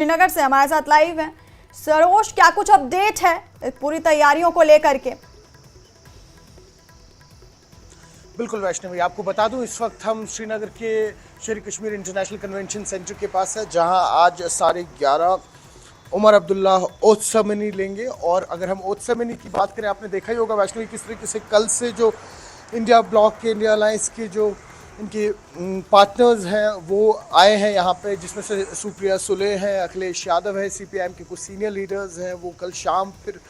श्रीनगर से हमारे साथ लाइव हैं सरोज, क्या कुछ अपडेट है पूरी तैयारियों को लेकर के? बिल्कुल वैष्णवी, आपको बता दूं इस वक्त हम श्रीनगर के शेर कश्मीर इंटरनेशनल कन्वेंशन सेंटर के पास है, जहां आज 11:30 उमर अब्दुल्ला ओथ सेरेमनी लेंगे। और अगर हम ओथ सेरेमनी की बात करें, आपने देखा ही होगा वैष्णवी किस तरीके से कल से जो इंडिया ब्लॉक के, इंडिया अलायंस के जो इनके पार्टनर्स हैं वो आए हैं यहाँ पे, जिसमें से सुप्रिया सुले हैं, अखिलेश यादव है, सीपीआईएम के कुछ सीनियर लीडर्स हैं। वो कल शाम फिर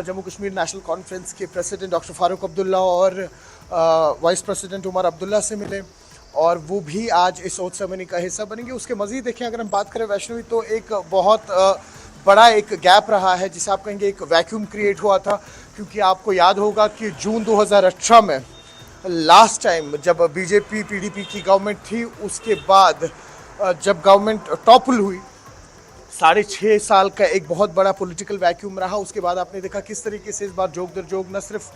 जम्मू कश्मीर नेशनल कॉन्फ्रेंस के प्रेसिडेंट डॉक्टर फारूक अब्दुल्ला और वाइस प्रेसिडेंट उमर अब्दुल्ला से मिले, और वो भी आज इस ओथ सेरेमनी का हिस्सा बनेंगे। उसके मज़ीद देखें, अगर हम बात करें वैष्णवी, तो एक बहुत बड़ा एक गैप रहा है, जिसे आप कहेंगे एक वैक्यूम क्रिएट हुआ था, क्योंकि आपको याद होगा कि जून 2018 में लास्ट टाइम जब बीजेपी पीडीपी की गवर्नमेंट थी, उसके बाद जब गवर्नमेंट टॉपल हुई, 6.5 साल का एक बहुत बड़ा पॉलिटिकल वैक्यूम रहा। उसके बाद आपने देखा किस तरीके से इस बार जोग दर जोग न सिर्फ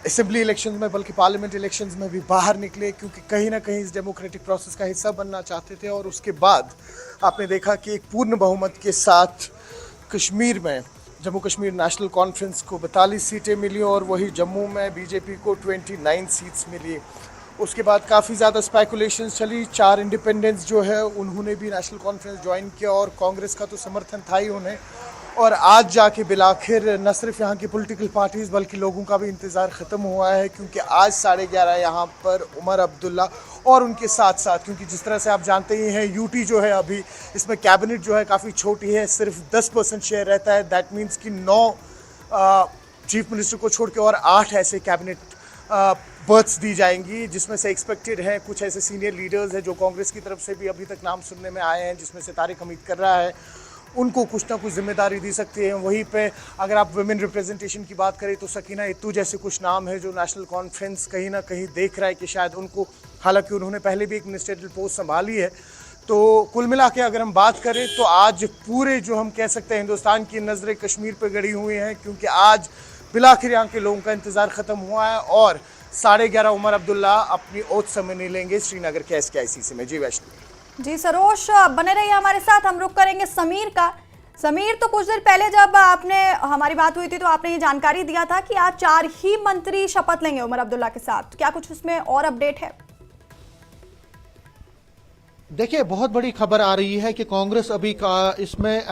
असेंबली इलेक्शंस में बल्कि पार्लियामेंट इलेक्शंस में भी बाहर निकले, क्योंकि कहीं ना कहीं इस डेमोक्रेटिक प्रोसेस का हिस्सा बनना चाहते थे। और उसके बाद आपने देखा कि एक पूर्ण बहुमत के साथ कश्मीर में जम्मू कश्मीर नेशनल कॉन्फ्रेंस को 42 सीटें मिली, और वही जम्मू में बीजेपी को 29 सीट्स मिली। उसके बाद काफ़ी ज़्यादा स्पेकुलेशंस चली। 4 इंडिपेंडेंट्स जो है उन्होंने भी नेशनल कॉन्फ्रेंस ज्वाइन किया, और कांग्रेस का तो समर्थन था ही उन्हें। और आज जाके बिलाखिर न सिर्फ यहाँ की पॉलिटिकल पार्टीज़ बल्कि लोगों का भी इंतज़ार ख़त्म हुआ है, क्योंकि आज 11:30 यहाँ पर उमर अब्दुल्ला और उनके साथ साथ, क्योंकि जिस तरह से आप जानते ही हैं यूटी जो है अभी इसमें कैबिनेट जो है काफ़ी छोटी है, सिर्फ 10% शेयर रहता है। दैट मीन्स कि 9 चीफ मिनिस्टर को छोड़ के और 8 ऐसे कैबिनेट बर्थ्स दी जाएंगी, जिसमें से एक्सपेक्टेड है कुछ ऐसे सीनियर लीडर्स हैं जो कांग्रेस की तरफ से भी अभी तक नाम सुनने में आए हैं, जिसमें से तारिक हमीद कर रहा है, उनको कुछ ना कुछ जिम्मेदारी दी सकती है। वहीं पे अगर आप वुमेन रिप्रेजेंटेशन की बात करें तो सकीना इत्तू जैसे कुछ नाम है जो नेशनल कॉन्फ्रेंस कहीं ना कहीं देख रहा है कि शायद उनको, हालांकि उन्होंने पहले भी एक मिनिस्ट्रियल पोस्ट संभाली है। तो कुल मिला के अगर हम बात करें तो आज पूरे जो हम कह सकते हैं हिंदुस्तान की नज़रें कश्मीर पर गड़ी हुई हैं, क्योंकि आज बिलाखिर यहाँ के लोगों का इंतज़ार ख़त्म हुआ है, और 11:30 उमर अब्दुल्ला अपनी ओथ सेरेमनी लेंगे श्रीनगर के SKICC में। जी वैष्णवी। जी सरोज, बने रहिए हमारे साथ, हम रुक करेंगे समीर का। समीर, तो कुछ देर पहले जब आपने हमारी बात हुई थी तो आपने ये जानकारी दिया था कि आज 4 ही मंत्री शपथ लेंगे उमर अब्दुल्ला के साथ, क्या कुछ उसमें और अपडेट है? देखिए, बहुत बड़ी खबर आ रही है कि कांग्रेस अभी इसमें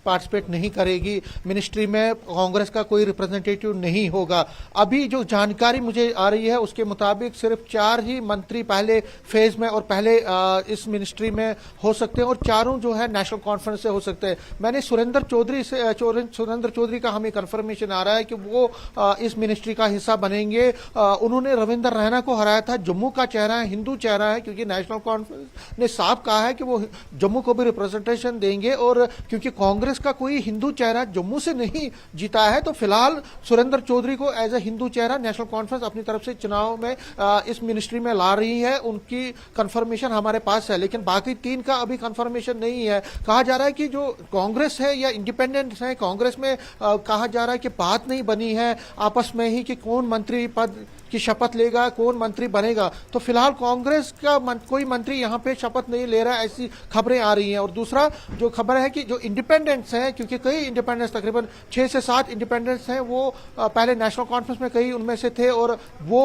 पार्टिसिपेट नहीं करेगी। मिनिस्ट्री में कांग्रेस का कोई रिप्रेजेंटेटिव नहीं होगा। अभी जो जानकारी मुझे आ रही है उसके मुताबिक सिर्फ 4 ही मंत्री पहले फेज में और पहले इस मिनिस्ट्री में हो सकते हैं, और चारों जो है नेशनल कॉन्फ्रेंस से हो सकते हैं। मैंने सुरेंद्र चौधरी का हमें कंफर्मेशन आ रहा है कि वो इस मिनिस्ट्री का हिस्सा बनेंगे। उन्होंने रविंदर रैना को हराया था। जम्मू का चेहरा है, हिंदू चेहरा है, क्योंकि नेशनल कॉन्फ्रेंस ने साफ कहा है कि वो जम्मू को भी रिप्रेजेंटेशन देंगे, और क्योंकि कांग्रेस का कोई हिंदू चेहरा जम्मू से नहीं जीता है, तो फिलहाल सुरेंद्र चौधरी को एज ए हिंदू चेहरा नेशनल कॉन्फ्रेंस अपनी तरफ से चुनाव में इस मिनिस्ट्री में ला रही है। उनकी कंफर्मेशन हमारे पास है, लेकिन बाकी 3 का अभी कंफर्मेशन नहीं है। कहा जा रहा है कि जो कांग्रेस है या इंडिपेंडेंट्स है, कांग्रेस में कहा जा रहा है कि बात नहीं बनी है आपस में ही कि कौन मंत्री पद की शपथ लेगा, कौन मंत्री बनेगा। तो फिलहाल कांग्रेस का कोई मंत्री यहां पे शपथ नहीं ले रहा है, ऐसी खबरें आ रही हैं। और दूसरा जो खबर है कि जो इंडिपेंडेंट्स हैं, क्योंकि कई इंडिपेंडेंट्स, तकरीबन 6 से 7 इंडिपेंडेंट्स हैं, वो पहले नेशनल कॉन्फ्रेंस में कई उनमें से थे, और वो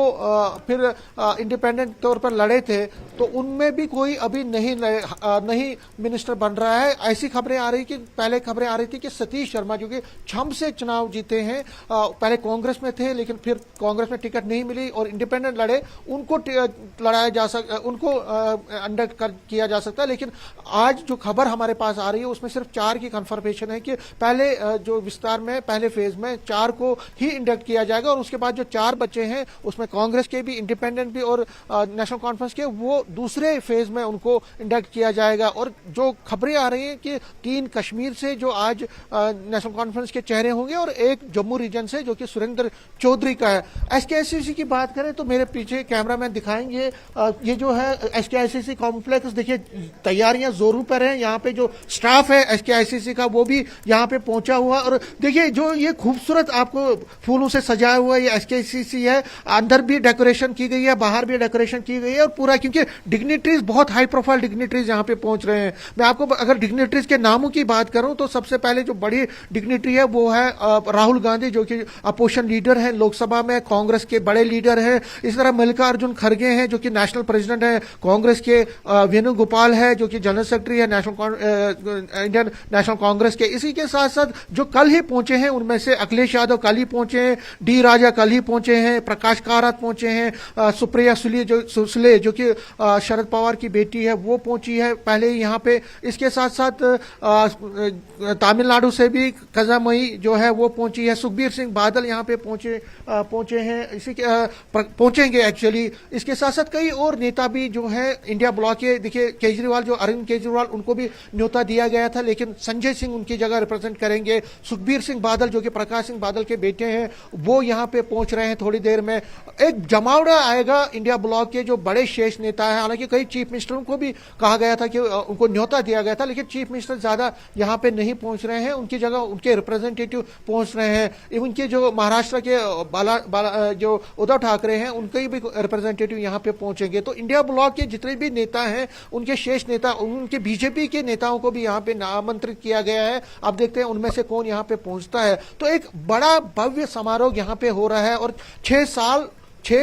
फिर इंडिपेंडेंट तौर पर लड़े थे, तो उनमें भी कोई अभी नहीं मिनिस्टर बन रहा है। ऐसी खबरें आ रही कि पहले खबरें आ रही थी कि सतीश शर्मा, जो कि छम से चुनाव जीते हैं, पहले कांग्रेस में थे लेकिन फिर कांग्रेस में टिकट नहीं और इंडिपेंडेंट लड़े, उनको लड़ाया जा सकता, उनको अंडर किया जा सकता है। लेकिन आज जो खबर हमारे पास आ रही है उसमें सिर्फ 4 की कंफर्मेशन है कि पहले जो विस्तार में पहले फेज में 4 को ही इंडक्ट किया जाएगा, और उसके बाद जो 4 बचे हैं उसमें कांग्रेस के भी, इंडिपेंडेंट भी और नेशनल कॉन्फ्रेंस के, वो दूसरे फेज में उनको इंडक्ट किया जाएगा। और जो खबरें आ रही हैं कि 3 कश्मीर से जो आज नेशनल कॉन्फ्रेंस के चेहरे होंगे, और 1 जम्मू रीजन से जो कि सुरेंद्र चौधरी का है। SKICC की की बात करें तो मेरे पीछे कैमरामैन दिखाएंगे, ये जो है एसकेआईसीसी कॉम्प्लेक्स, देखिए तैयारियां जोरों पर हैं। यहाँ पे जो स्टाफ है एसकेआईसीसी का वो भी यहाँ पे पहुंचा हुआ, और देखिए जो ये खूबसूरत आपको फूलों से सजाया हुआ ये एसकेआईसीसी है, अंदर भी डेकोरेशन की गई है, बाहर भी डेकोरेशन की गई है, और पूरा क्योंकि डिग्निटरीज बहुत हाई प्रोफाइल डिग्निटरीज यहाँ पे पहुंच रहे हैं। मैं आपको अगर डिग्निटरीज के नामों की बात करूं तो सबसे पहले जो बड़ी डिग्निटरी है वो है राहुल गांधी, जो कि अपोजिशन लीडर हैं लोकसभा में, कांग्रेस के बड़े लीडर हैं। इस तरह मल्लिकार्जुन खड़गे हैं जो कि नेशनल प्रेसिडेंट है कांग्रेस के, वेणुगोपाल है जो कि जनरल सेक्रेटरी है इंडियन नेशनल कांग्रेस के। इसी के साथ साथ जो कल ही पहुंचे हैं उनमें से अखिलेश यादव कल ही पहुंचे हैं, डी राजा कल ही पहुंचे हैं, प्रकाश कारात पहुंचे हैं, सुप्रिया सुले जो कि शरद पवार की बेटी है वो पहुंची है पहले ही यहाँ पे। इसके साथ साथ तमिलनाडु से भी कजामई जो है वो पहुंची है, सुखबीर सिंह बादल यहाँ पे पहुंचे हैं, इसी के पहुंचेंगे एक्चुअली। इसके साथ साथ कई और नेता भी जो है इंडिया ब्लॉक के, देखिए केजरीवाल जो अरविंद केजरीवाल उनको भी न्योता दिया गया था, लेकिन संजय सिंह उनकी जगह रिप्रेजेंट करेंगे। सुखबीर सिंह बादल जो कि प्रकाश सिंह बादल के बेटे हैं वो यहाँ पे पहुंच रहे हैं। थोड़ी देर में एक जमावड़ा आएगा इंडिया ब्लॉक के जो बड़े शेष नेता है। हालांकि कई चीफ मिनिस्टरों को भी कहा गया था कि उनको न्योता दिया गया था, लेकिन चीफ मिनिस्टर ज्यादा यहाँ पे नहीं पहुंच रहे हैं, उनकी जगह उनके रिप्रेजेंटेटिव पहुंच रहे हैं। उनके जो महाराष्ट्र के जो उद्धव ठाकरे हैं उनके भी रिप्रेजेंटेटिव यहाँ पे पहुंचेंगे। तो इंडिया ब्लॉक के जितने भी नेता हैं उनके शेष नेता, उनके बीजेपी के नेताओं को भी यहाँ पे आमंत्रित किया गया है। अब देखते हैं उनमें से कौन यहाँ पे पहुंचता है। तो एक बड़ा भव्य समारोह यहाँ पे हो रहा है, और 6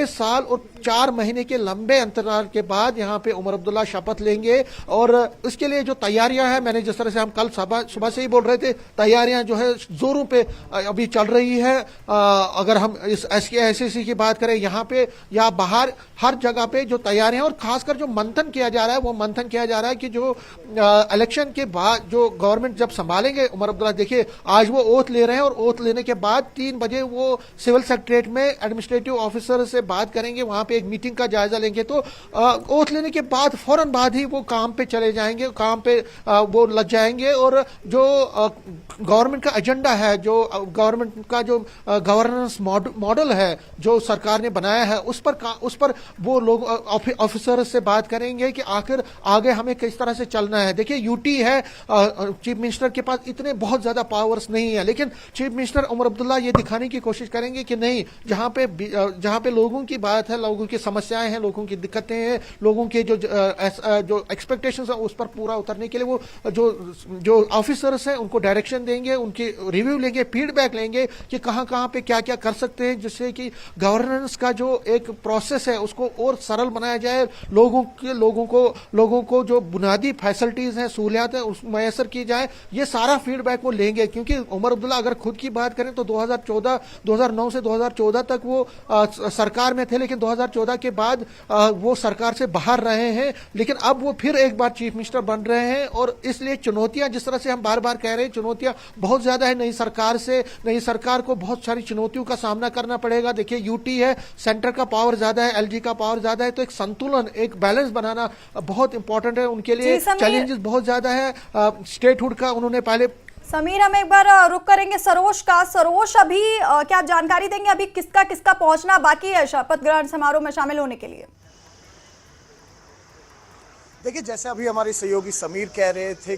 साल और 4 महीने के लंबे अंतराल के बाद यहाँ पे उमर अब्दुल्ला शपथ लेंगे। और इसके लिए जो तैयारियां हैं, मैंने जिस तरह से हम कल सुबह से ही बोल रहे थे, तैयारियां जो है जोरों पे अभी चल रही है। अगर हम इस एसकेआईसीसी की बात करें यहाँ पे या बाहर हर जगह पे जो तैयारियां, और खासकर जो मंथन किया जा रहा है वो मंथन किया जा रहा है कि जो इलेक्शन के बाद जो गवर्नमेंट जब संभालेंगे उमर अब्दुल्ला, देखिए आज वो ओथ ले रहे हैं, और ओथ लेने के बाद 3 बजे वो सिविल सेक्रेटरीट में एडमिनिस्ट्रेटिव ऑफिसर से बात करेंगे, वहां पे एक मीटिंग का जायजा लेंगे। तो ओथ लेने के बाद फौरन बाद ही वो काम पे चले जाएंगे, काम पे वो लग जाएंगे। और जो गवर्नमेंट का एजेंडा है, जो गवर्नमेंट का जो गवर्नेंस मॉडल है जो सरकार ने बनाया है, उस पर वो लोग ऑफिसर से बात करेंगे कि आखिर आगे हमें किस तरह से चलना है। देखिए यूटी है, चीफ मिनिस्टर के पास इतने बहुत ज्यादा पावर्स नहीं है, लेकिन चीफ मिनिस्टर उमर अब्दुल्ला ये दिखाने की कोशिश करेंगे कि नहीं, जहां पे लोगों की बात है, लोगों की समस्याएं हैं, लोगों की दिक्कतें हैं, लोगों के जो एक्सपेक्टेशंस है उस पर पूरा उतरने के लिए वो जो ऑफिसर्स हैं उनको डायरेक्शन देंगे, उनकी रिव्यू लेंगे, फीडबैक लेंगे कि कहां पे क्या क्या कर सकते हैं, जिससे कि गवर्नेंस का जो एक प्रोसेस है उसको और सरल बनाया जाए, लोगों को जो बुनियादी फैसिलिटीज हैं, सहूलियात है उस मैसर की जाए। ये सारा फीडबैक वो लेंगे, क्योंकि उमर अब्दुल्ला अगर खुद की बात करें तो 2009 से 2014 तक वो सरकार में थे, लेकिन 2014 के बाद वो सरकार से बाहर रहे हैं, लेकिन अब वो फिर एक बार चीफ मिनिस्टर बन रहे हैं। और इसलिए चुनौतियां, जिस तरह से हम बार बार कह रहे हैं, चुनौतियां बहुत ज्यादा है। नई सरकार को बहुत सारी चुनौतियों का सामना करना पड़ेगा। देखिए यूटी है, सेंटर का पावर ज्यादा है, एलजी का पावर ज्यादा है, तो एक संतुलन, एक बैलेंस बनाना बहुत इंपॉर्टेंट है उनके लिए। चैलेंजेस बहुत ज्यादा है स्टेटहुड का। उन्होंने पहले समीर, हम एक बार रुक करेंगे सरोज का। सरोज, अभी क्या आप जानकारी देंगे अभी किसका पहुंचना बाकी है शपथ ग्रहण समारोह में शामिल होने के लिए? देखिए, जैसे अभी हमारे सहयोगी समीर कह रहे थे,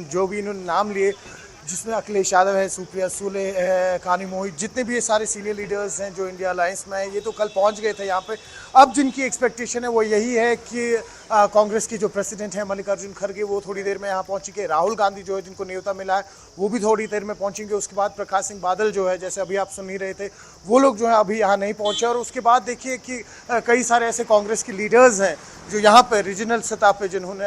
जो भी इन्होंने नाम लिए, जिसमें अखिलेश यादव है, सुप्रिया सुले है, कानी मोहित, जितने भी ये सारे सीनियर लीडर्स हैं जो इंडिया अलायंस में हैं, ये तो कल पहुंच गए थे यहाँ पे। अब जिनकी एक्सपेक्टेशन है वो यही है कि कांग्रेस की जो प्रेसिडेंट है मल्लिकार्जुन खड़गे, वो थोड़ी देर में यहाँ पहुंचेंगे। राहुल गांधी जो है, जिनको न्योता मिला है, वो भी थोड़ी देर में पहुंचेंगे। उसके बाद प्रकाश सिंह बादल जो है, जैसे अभी आप सुन ही रहे थे, वो लोग जो है अभी यहाँ नहीं पहुंचे। और उसके बाद देखिए कि कई सारे ऐसे कांग्रेस के लीडर्स हैं जो यहाँ पर रीजनल सतह पर जिन्होंने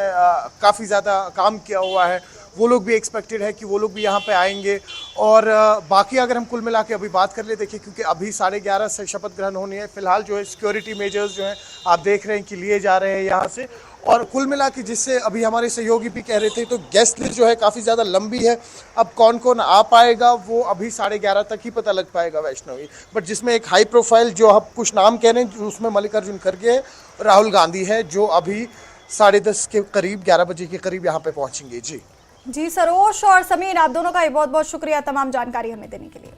काफ़ी ज़्यादा काम किया हुआ है, वो लोग भी एक्सपेक्टेड है कि वो लोग भी यहाँ पे आएंगे। और बाकी अगर हम कुल मिला के अभी बात कर ले, देखिए क्योंकि अभी 11:30 से शपथ ग्रहण होनी है, फिलहाल जो है सिक्योरिटी मेजर्स जो हैं आप देख रहे हैं कि लिए जा रहे हैं यहाँ से। और कुल मिला के जिससे अभी हमारे सहयोगी भी कह रहे थे, तो गेस्ट लिस्ट जो है काफ़ी ज़्यादा लंबी है। अब कौन कौन आ पाएगा वो अभी 11:30 तक ही पता लग पाएगा वैष्णवी। बट जिसमें एक हाई प्रोफाइल जो आप कुछ नाम कह रहे हैं, उसमें मल्लिकार्जुन खड़गे है, राहुल गांधी है, जो अभी 10:30 के करीब, 11 बजे के करीब यहाँ पे पहुँचेंगे। जी सरोज और समीर, आप दोनों का बहुत बहुत शुक्रिया तमाम जानकारी हमें देने के लिए।